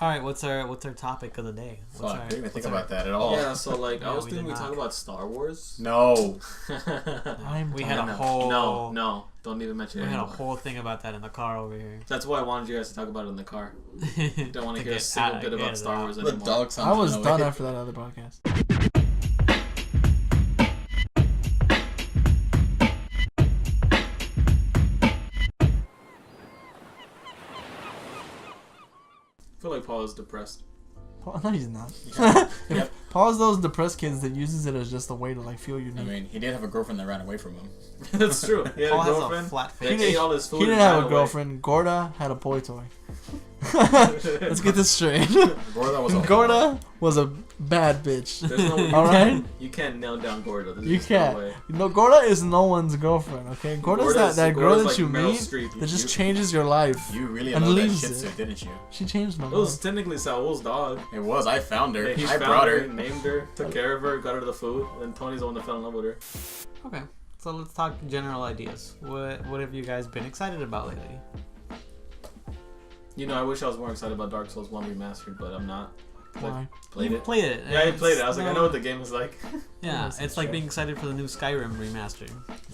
All right, what's our topic of the day? I didn't even think about that at all. Yeah, so like I was thinking we talk about Star Wars. No. We had a whole no, don't even mention it. We had a whole thing about that in the car over here. That's why I wanted you guys to talk about it in the car. Don't want to hear a single bit about Star Wars anymore. The dog sounds I was done after that other podcast. I feel like Paul is depressed. No, he's not. Yep. Paul's those depressed kids that uses it as just a way to like feel unique. I mean, he did have a girlfriend that ran away from him. That's true. He had Paul a has girlfriend. a flat They face. ate all his food. He didn't and have ran a away. girlfriend. Gorda had a boy toy. Let's get this straight. Gorda was a bad bitch. There's no way All right? You can't nail down Gorda. There's You just no can't. way. No, Gorda is no one's girlfriend, okay? Gorda's that girl Gorda's that like you Meryl meet Streep. that just changes your life. You really And love that leaves shih it. tzu, didn't you? She changed my It was life. technically Saul's dog. It was. I found her. He I found brought her. named her, took care of her, got her the food, and Tony's the one that fell in love with her. Okay, so let's talk general ideas. What have you guys been excited about lately? You know, I wish I was more excited about Dark Souls 1 Remastered, but I'm not. Why? Played You it. Played it. Yeah, I played it. I was like, I know what the. the game is like. Yeah, That's it's like true. being excited for the new Skyrim remaster.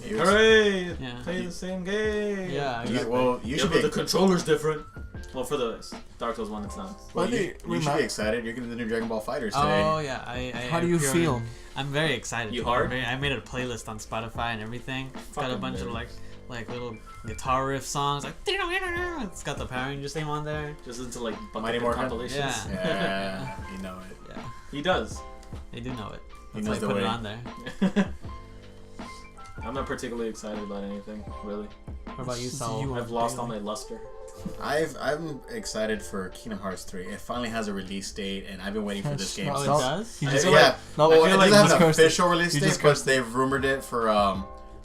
Hooray! Yeah. Play the same game. Yeah, You, exactly. well, you Yeah, should but be. the controller's different. Well, for the Dark Souls 1, it's not. Well, I you, think you should be excited. You're getting the new Dragon Ball Fighters today. Oh yeah, I How do you pre-ordered- feel? I'm very excited. You today. hard? I made a playlist on Spotify and everything. It's got a Fucking bunch of nerd. like little guitar riff songs. Like it's got the Power Rangers theme on there. Just into like Mighty bucket Morphin? compilations. Yeah. Yeah, you know it. Yeah, He does. they do know it. He That's why I knows the put it way. on there. I'm not particularly excited about anything, really. What about you, This is Saul? you. I've lost all my luster. I'm excited for Kingdom Hearts 3. It finally has a release date, and I've been waiting for this game. Oh, it No, does? You I just feel Yeah, no, well, I it feel like doesn't you have an just cursed it. official release You date, just but cursed it. they've rumored it for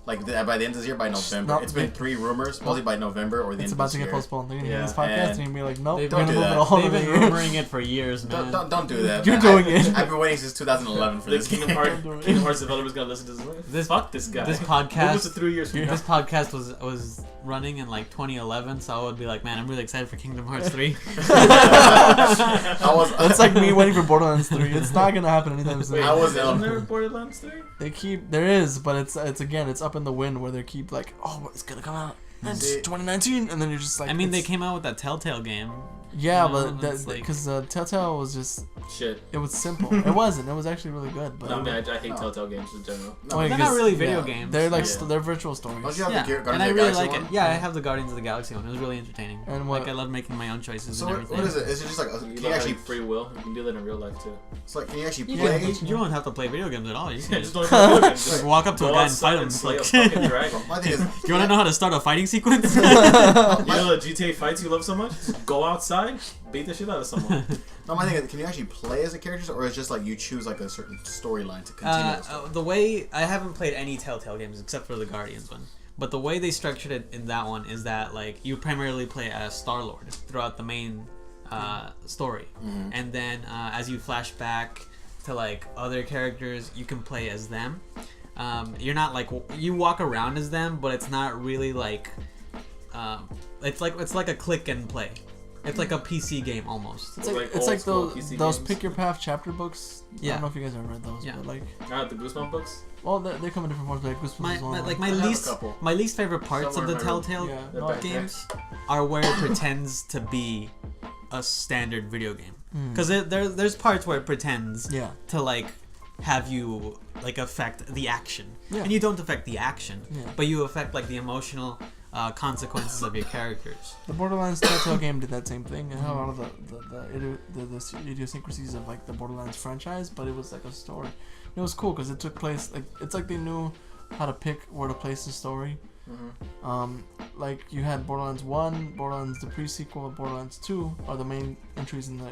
by the end of this year, by November. No, It's been 3 rumors, probably by November or the It's end about of to this get year. postponed. They're gonna hear Yeah, this podcast and and you're like, nope, They've we're gonna been- move do it that. all They've over been here. rumoring it for years, man. Don't do that. You're man. doing it. I've been waiting since 2011 for The this Kingdom game. Hearts developers gonna listen to this. Fuck this guy. This Move us to podcast, 3 years from now. this podcast was running in like 2011, so I would be like, man, I'm really excited for Kingdom Hearts 3. I was. That's like me waiting for Borderlands 3. It's not gonna happen anytime soon. Wait, I was isn't there Borderlands 3? There is, but it's again, it's up in the wind where they keep like, oh, it's gonna come out. And it's See- 2019, and then you're just like, I mean, they it's- came out with that TellTale game. Yeah, you know, but it's like- because Telltale was just, Shit. it was simple. It wasn't. It was actually really good. But No, I mean, I hate TellTale Games in general. No, Wait, They're because- not really video yeah, games. they're like Yeah. they're virtual stories. Don't you have Yeah, the Guardians and I of the really Galaxy like one? it. Yeah, I have the Guardians of the Galaxy one. It was really entertaining. And what? Like, I love making my own choices So and what everything. is it? Is it just like You can you don't actually? have free will. You can do that in real life too. It's like can you actually You, play? you don't have to play video games at all. You Yeah, can just just, don't even just walk up to a go guy and outside fight him. and It's slay like, a fucking dragon. My thing is, you want to know how to start a fighting sequence? You know the GTA fights you love so much? Just go outside, beat the shit out of someone. no, my thing is, can you actually play as the characters, or is it just like you choose like a certain storyline to continue? the story? The way I haven't played any TellTale games except for the Guardians one, but the way they structured it in that one is that like you primarily play as Star-Lord throughout the main story, and then as you flash back to like other characters, you can play as them. You're not like you walk around as them, but it's not really like it's like a click and play. It's like a PC game almost. It's Like like, it's old like school those PC those games. pick your path chapter books. I Yeah. don't know if you guys ever read those, Yeah. but like, Ah, the Goosebump books? well, they come in different forms. Like Goosebumps My, is one. my of like them. my I have a least couple. my least favorite parts Somewhere of the in my room. TellTale Yeah, They're no, back games are where it pretends to be a standard video game. Because there's parts where it pretends Yeah. to like have you like affect the action, Yeah. and you don't affect the action, Yeah. but you affect like the emotional consequences of your characters. The Borderlands Telltale game did that same thing. It had a lot of the idiosyncrasies of like the Borderlands franchise, but it was like a story. It was cool because it took place like it's like they knew how to pick where to place the story. Like you had Borderlands 1, Borderlands the pre-sequel, and Borderlands 2 are the main entries in the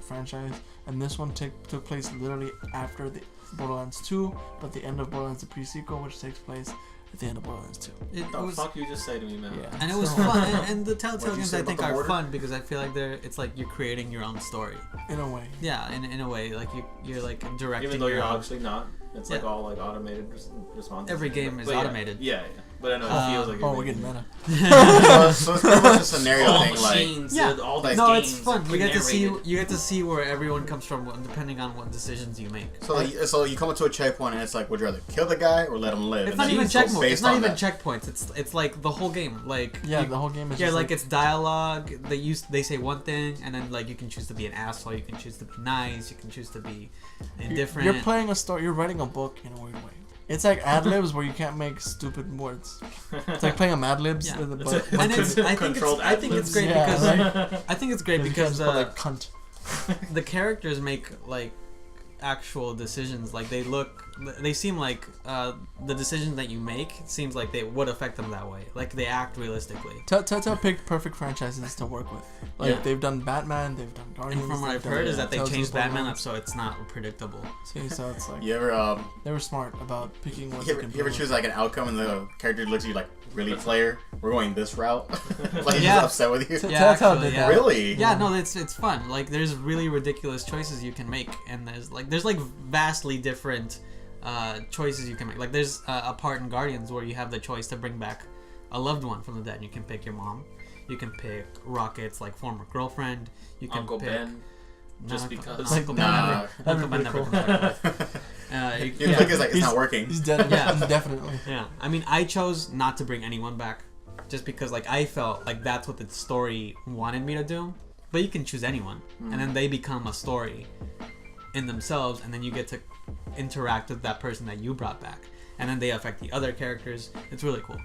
franchise, and this one took place literally after the Borderlands 2, but the end of Borderlands the pre-sequel, which takes place at the end of Borderlands 2. It What the was, fuck you just say to me, man? Yeah. and it was So- fun. And the What'd TellTale you games say I about think the are border? fun because I feel like it's like you're creating your own story. In a way. Yeah, in a way, like you're like directing. Even though your you're own. obviously not. It's like all like automated responses. Every game is automated. Yeah. But I know it feels like. Oh, we're getting meta. So it's pretty much a scenario all thing, machines, Yeah. all these No, games it's fun. are You get to see pre-narrated. where everyone comes from depending on what decisions you make. So you come up to a checkpoint and it's like, would you rather kill the guy or let him live? It's And not then even you go checkpoints. based It's not on even that. checkpoints. It's like the whole game. Like Yeah, the whole game is. yeah, just like it's dialogue. They say one thing, and then like you can choose to be an asshole. You can choose to be nice. You can choose to be indifferent. You're playing a story. You're writing a book in a weird way. It's like ad libs where you can't make stupid words. It's like playing a Mad Libs. Yeah. With a And I think it's great Yeah, because like- I think it's great because like cunt. the characters make like actual decisions. Like they seem like the decisions that you make seems like they would affect them that way. Like they act realistically. Telltale picked perfect franchises to work with. Like Yeah. they've done Batman, they've done Guardians. And from what I've they've heard done is that they Tales of changed the Batman up Borderlands. so it's not predictable. See, so it's like You ever they were smart about picking what you they ever, can you ever play choose with. like an outcome and the character looks at you like, really, player? We're going this route. Like he's Yeah. upset with you. Yeah, Telltale actually, did yeah. that. Really? Yeah, no, it's fun. Like there's really ridiculous choices you can make, and there's like vastly different choices you can make. Like there's a part in Guardians where you have the choice to bring back a loved one from the dead. You can pick your mom. You can pick Rocket's like former girlfriend. You can Uncle pick Ben. not just Uncle- because. Uncle Ben Nah. never. Uncle Ben never comes back. Your Yeah. click is like, it's He's- not working. He's dead. Yeah. Indefinitely. Yeah, I mean, I chose not to bring anyone back, just because like I felt like that's what the story wanted me to do. But you can choose anyone, and then they become a story in themselves, and then you get to interact with that person that you brought back, and then they affect the other characters. It's really cool.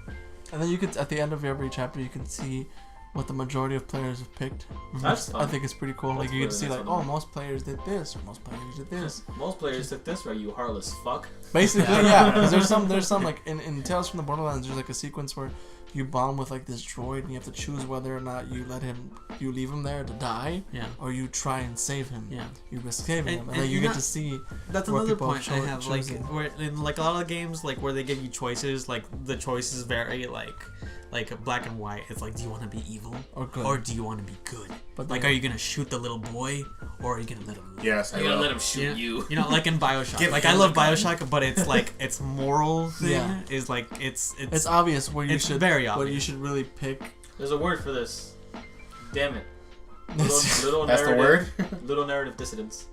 And then you could, at the end of every chapter, you can see what the majority of players have picked. That's I fun. think it's pretty cool. That's Like you can really see, nice like, of them. oh, most players did this, or most players did this. Most players took this right, you heartless fuck. Basically, yeah. Because there's some like in Tales from the Borderlands, there's like a sequence where you bond with like this droid, and you have to choose whether or not you leave him there to die, Yeah, or you try and save him. yeah. You risk saving And- him, and and then you you get know- to see. That's Where another people point I have have. Like, chosen. where in like a lot of games, like where they give you choices, like the choices vary, like black and white. It's like, do you want to be evil Or good. or do you want to be good? But Like, then- are you gonna shoot the little boy, or are you gonna let him live? Yes, I You're gonna will. let him shoot Yeah. you. You know, like in Bioshock. Give Like him I love the gun. Bioshock, but it's like its moral thing Yeah. is like it's It's obvious where you it's should very what you obvious. should really pick. There's a word for this. Damn it. There's, Little That's the narrative, word? Little narrative dissidence.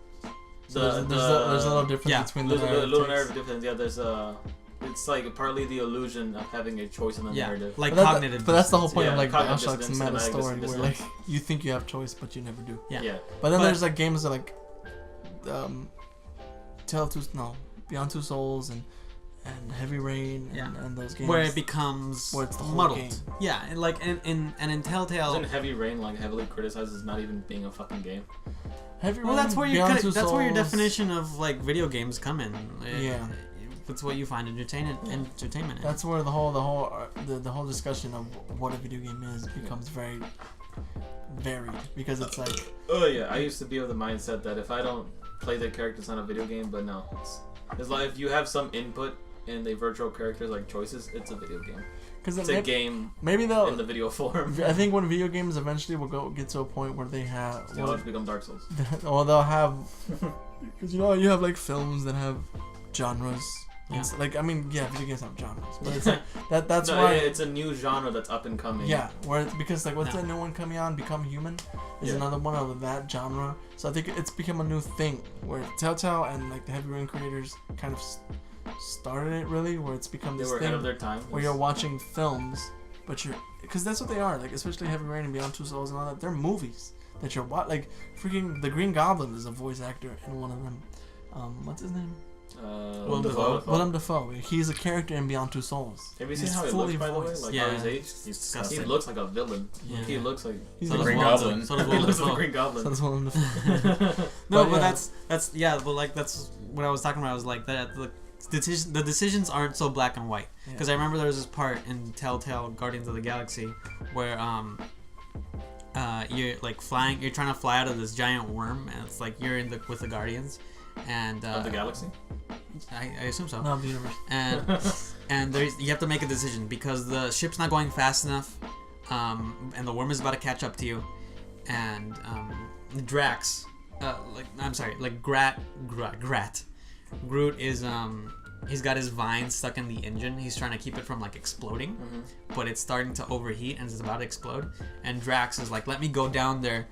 there's a little difference yeah, between the Little narratives. narrative difference. Yeah, there's it's like partly the illusion of having a choice in the yeah, narrative. like But cognitive. but that's the whole dissonance. point Yeah, of like cognitive Bioshock's dissonance, meta cinematic story, where dissonance. like you think you have choice, but you never do. Yeah. But then But- there's like games that like, Beyond Two Souls and Heavy Rain and, Yeah. and those games. Where it becomes Where it's the whole muddled. game. Yeah, and like in Telltale. Isn't Heavy Rain like heavily criticized as not even being a fucking game? Heavy Well, Rain, that's where you Beyond that's Two where your Souls- definition of like video games come in. Yeah. That's what you find entertainment in. That's where the whole discussion of what a video game is becomes very varied, because it's like Oh yeah, I used to be of the mindset that if I don't play the character, it's not a video game. But no, it's like if you have some input in the virtual characters like choices, it's a video game. because It's a game maybe in they'll. the video form. I think when video games eventually will get to a point where they have, They'll have to become Dark Souls. or they'll have, because you have like films that have genres. Yeah. It's like video games have genres, but it's like that's No, why. yeah, it's a new genre that's up and coming. Yeah, where it's because like what's No. that new one coming on? Become Human is Yeah. another one of that genre. So I think it's become a new thing where Telltale and like the Heavy Rain creators kind of started it really, where it's become They this were ahead thing of their time. where you're watching films, but because that's what they are. Like especially Heavy Rain and Beyond Two Souls and all that. They're movies that you're like freaking the Green Goblin is a voice actor in one of them. What's his name? Willem Dafoe. Willem Dafoe. He's a character in Beyond Two Souls. Have you seen He's how he fully looks, by the way? voiced. Like Yeah. how he's aged? He's He disgusting. looks like a villain. Yeah. He looks like He's So the does Green Willem- Goblin. So does he Willem looks like Dafoe. the Green So Goblin. that's Willem Dafoe. No, but yeah. that's yeah, but like that's what I was talking about. Was like that the decisions aren't so black and white. Yeah. Because I remember there was this part in Telltale Guardians of the Galaxy where you're like flying, you're trying to fly out of this giant worm, and it's like you're with the Guardians, and Of the galaxy? I assume so. No, the universe. And you have to make a decision because the ship's not going fast enough, and the worm is about to catch up to you, and Drax, Grat Groot is he's got his vine stuck in the engine. He's trying to keep it from like exploding, but it's starting to overheat and it's about to explode. And Drax is like, "Let me go down there,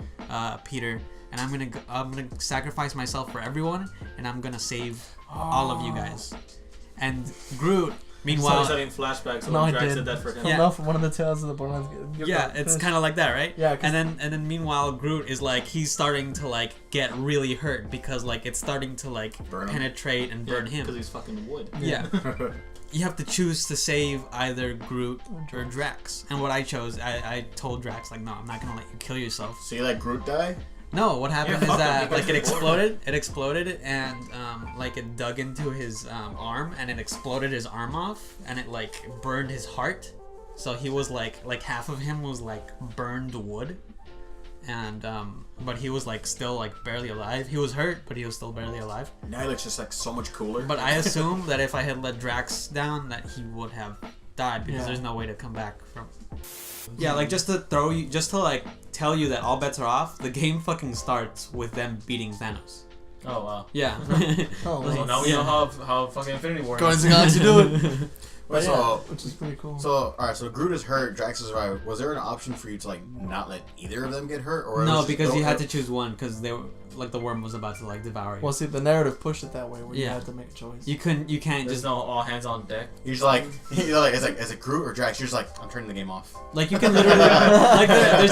Peter, and I'm gonna sacrifice myself for everyone, and I'm gonna save all of you guys." And Groot, meanwhile, so he's having flashbacks. So No, Drax I did that for him. Yeah. Enough. One of the tales of the Borderlands. yeah, it's kind of like that, right? Yeah, And then meanwhile, Groot is like, he's starting to like get really hurt because like it's starting to like Burn him. penetrate and burn him. because he's fucking wood. Yeah. You have to choose to save either Groot or Drax. And what I chose, I told Drax, like, no, I'm not gonna let you kill yourself. So you let Groot die? No, what happened Yeah, is fuck him, that he like got it born. exploded and like it dug into his arm and it exploded his arm off and it like burned his heart. So he was like half of him was like burned wood. And but he was like still like barely alive. He was hurt, but he was still barely alive. Now he looks just like so much cooler. But I assume that if I had let Drax down, that he would have died because Yeah. there's no way to come back from. Yeah, like just to like tell you that all bets are off. The game fucking starts with them beating Thanos. Oh wow. Yeah. Oh, So wow. now we Yeah. know how fucking Infinity War. Guardians of the Galaxy do it. Wait, Yeah, so, which is pretty cool. all right, so Groot is hurt, Drax is survived. Was there an option for you to like not let either of them get hurt, or it No, was just- because you had to choose one because they were like the worm was about to like devour you. Well, see, the narrative pushed it that way, where you Yeah. had to make a choice. You can't There's just no all hands on deck. You're just like, is it Groot or Drax? You're just like, I'm turning the game off. like you can literally like there's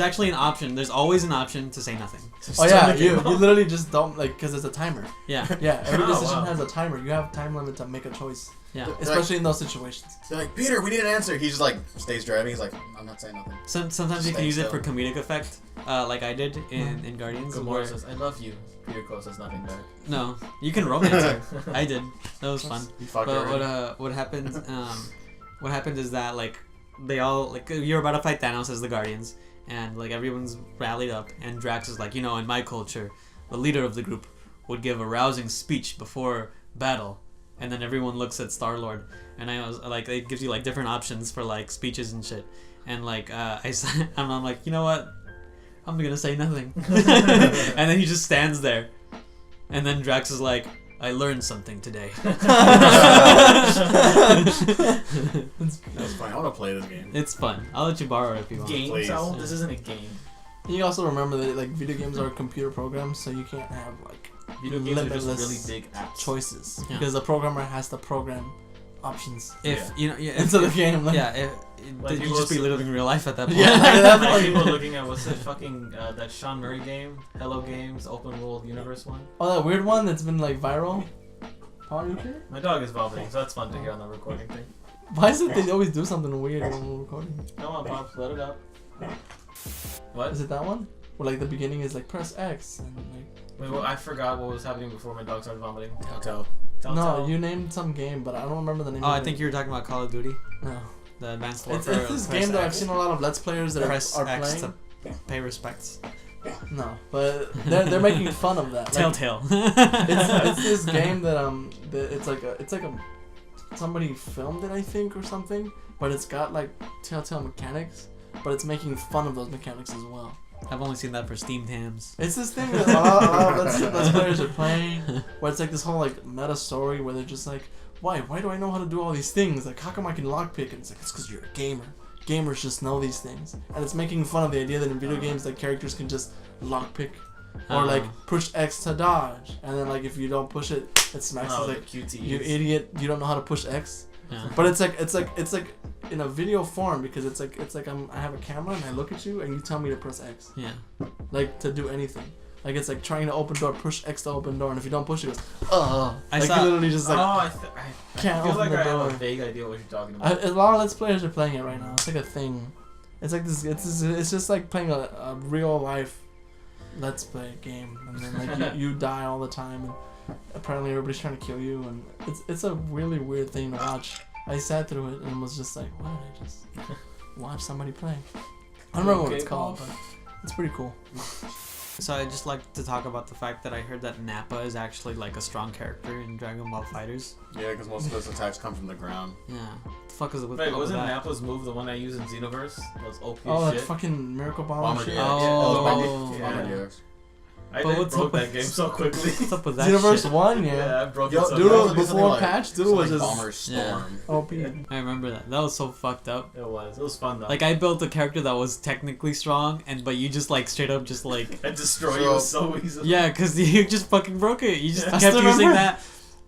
actually an option. There's always an option to say nothing. Oh yeah, you literally just don't like because it's a timer. Yeah. Yeah, every Oh, decision wow. has a timer. You have time limit to make a choice, Yeah. especially in those situations. They're like, Peter, we need an answer. He just like stays driving. He's like, I'm not saying nothing. Sometimes you can Stay use it still. for comedic effect, like I did in Guardians. Gamora where- says, "I love you." Peter Quill says nothing back. No, you can romance her. I did. That was fun. You fucked But her. what happened is that like they all like you're about to fight Thanos as the Guardians, and like everyone's rallied up, and Drax is like, you know, in my culture, the leader of the group would give a rousing speech before battle, and then everyone looks at Star-Lord, and I was like, it gives you like different options for like speeches and shit, and like I'm like, you know what, I'm gonna say nothing, and then he just stands there, and then Drax is like, I learned something today. That's fine. I want to play this game. It's fun. I'll let you borrow it if you want. Game, Please. Sal? This isn't a game. You also remember that like video games are computer programs, so you can't have like Video games are just limitless really big apps. choices Yeah. because the programmer has to program options If you know, yeah, into the game. Like, yeah, Like you people just be s- living real life at that point. Yeah. Like, like people looking at what's that fucking that Sean Murray game, Hello Games, open world universe one. Oh, that weird one that's been like viral. Paul, you okay? My dog is vomiting, so that's fun to hear on the recording thing. Why is it they always do something weird when we're recording? Come on, Pops, let it out. What? Is it that one? Where like the beginning is like press X and like. Wait, well, I forgot what was happening before my dog started vomiting. Telltale. No, you named some game, but I don't remember the name. Oh, of I it. think you were talking about Call of Duty, No. the Advanced It's Warfare. this Press game that I've X. seen a lot of Let's Players that Press are X playing. to pay respects. No, but they're making fun of that. Like, Telltale. it's this game that it's like a somebody filmed it, I think, or something, but it's got like Telltale mechanics, but it's making fun of those mechanics as well. I've only seen that for Steam Tams. It's this thing that a lot of Let's Players are playing, where it's like this whole like meta story where they're just like, why do I know how to do all these things? Like, how come I can lockpick? And it's like, it's because you're a gamer. Gamers just know these things, and it's making fun of the idea that in video games, like characters can just lockpick or like push X to dodge, and then like if you don't push it, it smacks. Oh, It's the like, QTEs. you idiot, you don't know how to push X. Yeah. But it's like in a video form because it's like I have a camera and I look at you and you tell me to press X, Yeah. like to do anything. Like it's like trying to open door, push X to open door, and if you don't push it, it goes, I like saw- you literally just like I can't feel open like the I have door. a vague idea what you're talking about. A lot of Let's Players are playing it right now. It's like a thing. It's like this. It's just like playing a real life Let's Play game, and then like you die all the time, and apparently everybody's trying to kill you, and it's a really weird thing to watch. I sat through it and was just like, why did I just watch somebody play? I don't remember what it's called, but it's pretty cool. So I just like to talk about the fact that I heard that Nappa is actually like a strong character in Dragon Ball Fighters. Yeah, because most of those attacks come from the ground. Yeah. What the fuck is it with Wait, all wasn't that? Nappa's move the one I use in Xenoverse? Those OP Oh, that shit. fucking Miracle Bomber shit. Bombardier. Oh. Yeah. Yeah. Bombardiers. I But did what's broke up with- that game so quickly. What's up with that Xenoverse shit? 1, Yeah, yeah. I broke Yo, it so dude, Doodle it was quickly. before like- patch, Doodle something was like just Bomber Storm. OP. I remember that. That was so fucked up. It was fun though. Like I built a character that was technically strong, but you just like straight up just like I destroyed you so easily. yeah, because you just fucking broke it. You just Yeah. kept I still using remember. that.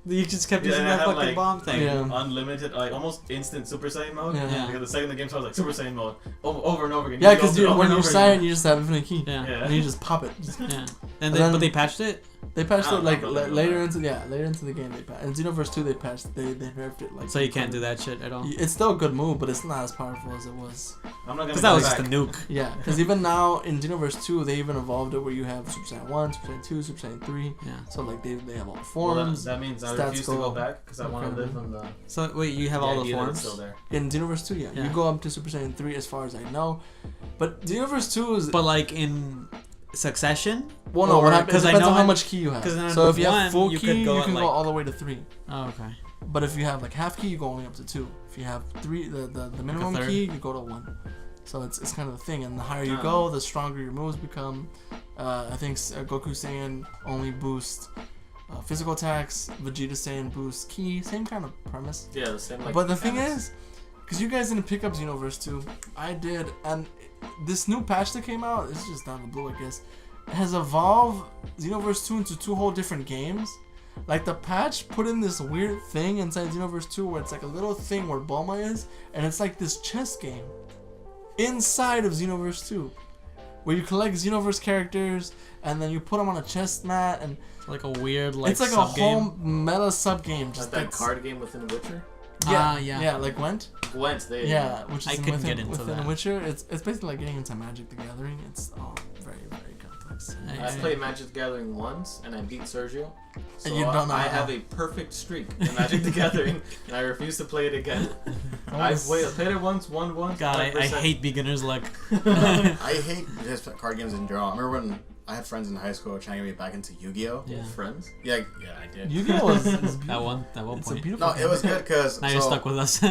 You just kept Yeah, using and I that had, fucking like, bomb thing. Yeah. Unlimited, like almost instant Super Saiyan mode. Yeah. Because the second the game starts, like Super Saiyan mode over and over again. Yeah, You go because through it over when and you're over Saiyan, again. you just have infinite key. Yeah. Yeah. And you just pop it. Yeah. And Then, then- but they patched it. They patched I it don't like know, but later into the game. They patched. In Xenoverse 2, they nerfed it like. So you can't do that shit at all. It's still a good move, but it's not as powerful as it was. I'm not gonna Because that go was back. just a nuke. Yeah, because even now in Xenoverse 2, they even evolved it where you have Super Saiyan 1, Super Saiyan 2, Super Saiyan 3. Yeah. So like they have all the Well, forms. that means I stats refuse to go back because I want to live on the. So wait, you have all the idea that it's forms. still there. In Xenoverse 2, yeah, Yeah. you go up to Super Saiyan 3 as far as I know, but Xenoverse 2 is But like in succession. well, no, what happens? It I depends know on how in- much key you have. 'cause in So if you have one, full you key, could go you at, can like- go all the way to 3. Oh, okay. But if you have like half key, you go only up to 2. If you have 3, the minimum third? key, you go to 1. So it's kind of the thing, and the higher you Oh. go, the stronger your moves become. I think Goku Saiyan only boosts physical attacks. Vegeta Saiyan boosts ki. Same kind of premise. Yeah, the same. Like, But the thing mechanics. is, because you guys didn't pick up Xenoverse 2, I did, and this new patch that came out, it's just out of the blue, I guess, has evolved Xenoverse 2 into 2 whole different games. Like the patch put in this weird thing inside Xenoverse 2 where it's like a little thing where Bulma is, and it's like this chess game inside of Xenoverse 2, where you collect Xenoverse characters and then you put them on a chess mat, and Like a weird like. it's like a sub-game. whole meta sub game. Like Just that that's- card game within Witcher. Ah, yeah. yeah, like Gwent. Gwent, they. Yeah, which is I in couldn't get within, into within that. Witcher. It's basically like getting into Magic the Gathering. It's all very complex. I played Magic the Gathering once and I beat Sergio. So You don't know I how. have a perfect streak in Magic the Gathering and I refuse to play it again. I've played it once, won once. God, I 100%. hate beginner's luck. I hate just card games in general. I remember when I had friends in high school trying to get me back into Yu-Gi-Oh. Yeah. Friends. Yeah, I did. Yu-Gi-Oh is beautiful. At one It's a point. beautiful. No, it was good because Now you're stuck with us. I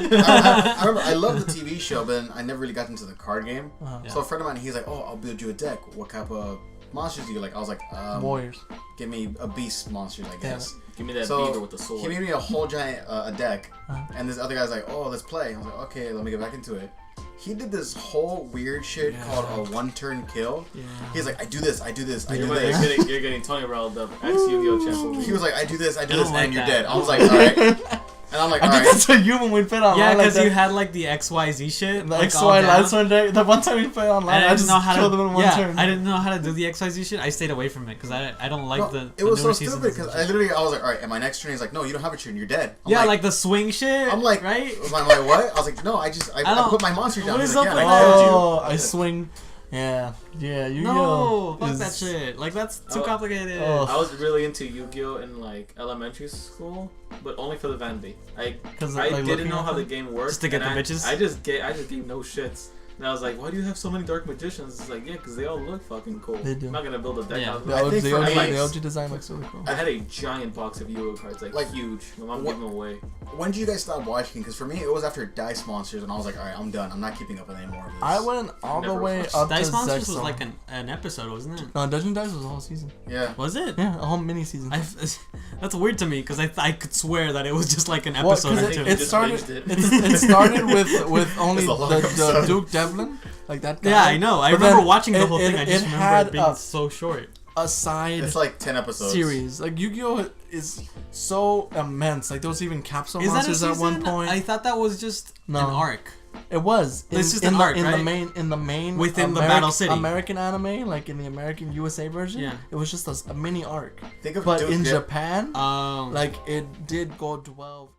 remember I loved the TV show, but then I never really got into the card game. Uh-huh. Yeah. So a friend of mine, he's like, "Oh, I'll build you a deck. What type of monsters do you like?" I was like, Warriors. "Give me a beast monsters, I guess." Give me that So, beaver with the sword. He made me a whole giant a deck, Uh-huh. and this other guy's like, "Oh, let's play." I was like, "Okay, let me get back into it." He did this whole weird shit Yeah. called a one-turn kill. Yeah. He's like, "I do this, I do this, I do You're this." you're getting Tony riled up. Ex-Yu-Gi-Oh champ. He was like, "I do this, I do I this, don't like and you're that. dead." I was like, "All right," and I'm like, "All I did right." that to you when we played online. Yeah, like because that. you had like the XYZ shit. the like, all XY down. lights one day. The one time we played online, And I just know how killed to, them in one yeah, turn. I didn't know how to do the XYZ shit. I stayed away from it because I don't like No, the. it was so newer stupid seasons because and shit. I was like, "All right," and my next turn he's like, "No, you don't have a turn, you're dead." I'm Yeah, like the swing shit. I'm like, right? I'm like, what? I was like, no, I don't- put my monster down. what He's is like, up yeah, with I that? killed Oh, I swing. Yeah, you No, fuck is- that shit. Like that's too Oh. complicated. Oh. I was really into Yu-Gi-Oh in like elementary school, but only for the vanity. I 'Cause, I like, didn't looking know at how the them? game worked. Just to get and the I- bitches? I just gave no shits. And I was like, why do you have so many dark magicians? It's like, yeah, because they all look fucking cool. They do. I'm not gonna build a deck Yeah. out of The them. I think OG, for me, the OG design looks really cool. I had a giant box of Yu-Gi-Oh cards, like huge. My mom gave them away. When did you guys stop watching? Because for me, it was after Dice Monsters, and I was like, all right, I'm done. I'm not keeping up with any more of this. I went all the Never way watched up Dice to Monsters Zexal. was like an episode, wasn't it? No, Dungeon Dice was a whole season. Yeah. Was it? Yeah, a whole mini season. That's weird to me because I could swear that it was just like an Well, episode 'cause or I think two. you it just started. binged it. It started with only It's a long the episode. Duke Devlin, like that guy. Yeah, I know. I But remember then watching the it- whole thing. I it just remember had it being a- so short. a side It's like 10 episodes. series. Like Yu-Gi-Oh is so immense. Like there was even capsule Is that a monsters season? at one point. I thought that was just No. an arc. It was. It's just in an the, arc, in right? the main Within the Battle City. American anime, like in the American USA version. Yeah. It was just a mini arc. Think of But Duke in Dip- Japan, Um, like it did go 12